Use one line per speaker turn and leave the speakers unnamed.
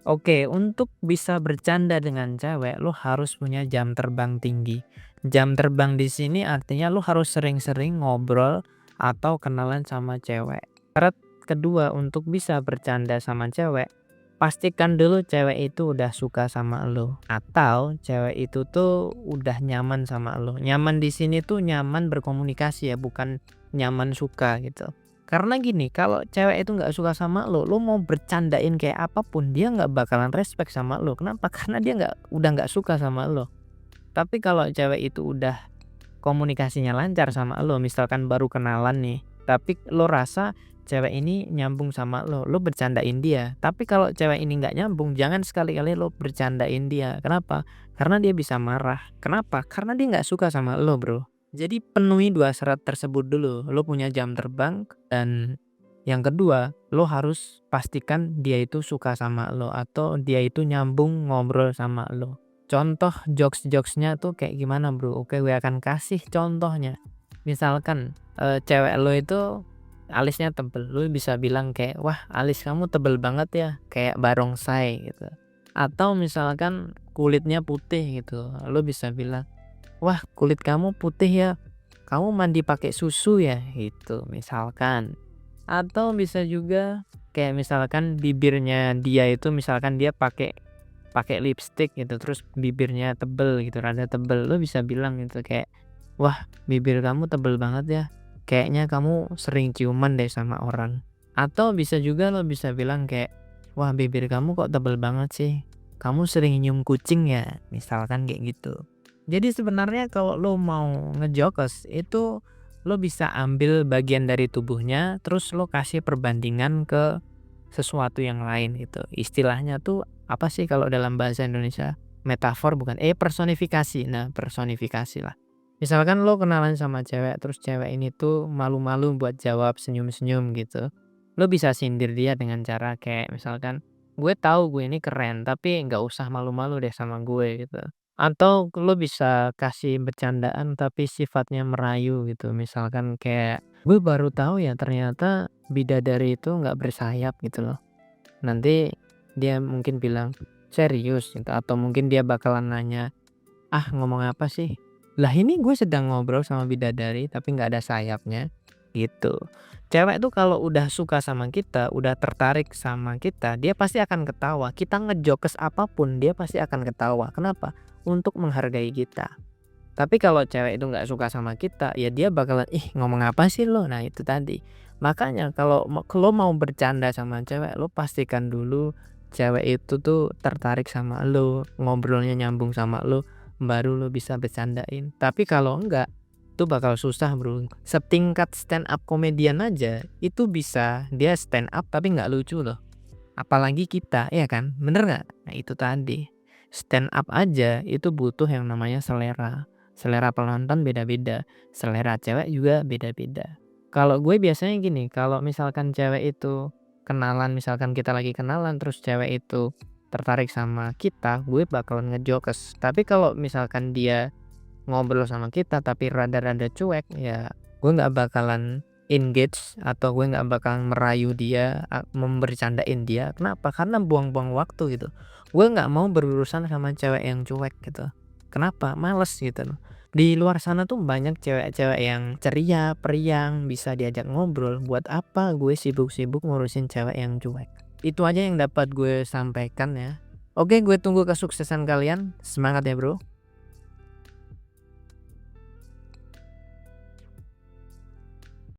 Oke, untuk bisa bercanda dengan cewek, lo harus punya jam terbang tinggi. Jam terbang di sini artinya lo harus sering-sering ngobrol atau kenalan sama cewek. Syarat kedua untuk bisa bercanda sama cewek, pastikan dulu cewek itu udah suka sama lo atau cewek itu tuh udah nyaman sama lo. Nyaman di sini tuh nyaman berkomunikasi ya, bukan nyaman suka gitu. Karena gini, kalau cewek itu nggak suka sama lo mau bercandain kayak apapun dia nggak bakalan respect sama lo. Kenapa? Karena dia udah nggak suka sama lo. Tapi kalau cewek itu udah komunikasinya lancar sama lo, misalkan baru kenalan nih, tapi lo rasa cewek ini nyambung sama lo bercandain dia. Tapi kalau cewek ini nggak nyambung, jangan sekali-kali lo bercandain dia. Kenapa? Karena dia bisa marah. Kenapa? Karena dia nggak suka sama lo, Bro. Jadi penuhi dua syarat tersebut dulu. Lo punya jam terbang dan yang kedua, lo harus pastikan dia itu suka sama lo atau dia itu nyambung ngobrol sama lo. Contoh jokes-jokesnya tuh kayak gimana, Bro? Oke, gue akan kasih contohnya. Misalkan, cewek lo itu alisnya tebel, lo bisa bilang kayak, "Wah, alis kamu tebel banget ya, kayak barongsai," gitu. Atau misalkan kulitnya putih gitu, lo bisa bilang, "Wah, kulit kamu putih ya, kamu mandi pakai susu ya?" Gitu, misalkan. Atau bisa juga kayak misalkan bibirnya dia itu misalkan dia pakai pakai lipstik gitu, terus bibirnya tebel gitu, rada tebel, lo bisa bilang gitu kayak, "Wah, bibir kamu tebel banget ya, kayaknya kamu sering ciuman deh sama orang." Atau bisa juga lo bisa bilang kayak, "Wah, bibir kamu kok tebel banget sih, kamu sering nyium kucing ya?" Misalkan kayak gitu. Jadi sebenarnya kalau lo mau ngejokes itu lo bisa ambil bagian dari tubuhnya, terus lo kasih perbandingan ke sesuatu yang lain gitu. Istilahnya tuh apa sih kalau dalam bahasa Indonesia? Metafor bukan, personifikasi. Nah, personifikasi lah. Misalkan lo kenalan sama cewek, terus cewek ini tuh malu-malu buat jawab, senyum-senyum gitu. Lo bisa sindir dia dengan cara kayak misalkan, gue tahu gue ini keren, tapi nggak usah malu-malu deh sama gue gitu. Atau lo bisa kasih bercandaan tapi sifatnya merayu gitu. Misalkan kayak, gue baru tahu ya ternyata bidadari itu nggak bersayap gitu loh. Nanti dia mungkin bilang, "Serius?" Gitu, atau mungkin dia bakalan nanya, "Ah, ngomong apa sih?" Lah ini gue sedang ngobrol sama bidadari tapi nggak ada sayapnya, gitu. Cewek tuh kalau udah suka sama kita, udah tertarik sama kita, dia pasti akan ketawa. Kita ngejokes apapun, dia pasti akan ketawa. Kenapa? Untuk menghargai kita. Tapi kalau cewek itu nggak suka sama kita, ya dia bakalan, "Ih, ngomong apa sih lo?" Nah itu tadi. Makanya kalau lo mau bercanda sama cewek, lo pastikan dulu cewek itu tuh tertarik sama lo, ngobrolnya nyambung sama lo, baru lo bisa bercandain. Tapi kalau enggak, itu bakal susah, Bro. Setingkat stand up komedian aja, itu bisa dia stand up tapi nggak lucu loh. Apalagi kita, ya kan? Bener nggak? Nah itu tadi. Stand up aja itu butuh yang namanya selera. Selera penonton beda-beda, selera cewek juga beda-beda. Kalau gue biasanya gini, kalau misalkan cewek itu kenalan, misalkan kita lagi kenalan terus cewek itu tertarik sama kita, gue bakalan ngejokes. Tapi kalau misalkan dia ngobrol sama kita tapi rada-rada cuek, ya gue nggak bakalan engage atau gue nggak bakalan merayu dia, membercandain dia. Kenapa? Karena buang-buang waktu gitu. Gue nggak mau berurusan sama cewek yang cuek gitu. Kenapa? Males gitu loh. Di luar sana tuh banyak cewek-cewek yang ceria, periang, bisa diajak ngobrol. Buat apa gue sibuk-sibuk ngurusin cewek yang cuek? Itu aja yang dapat gue sampaikan ya. Oke, gue tunggu kesuksesan kalian. Semangat ya, Bro.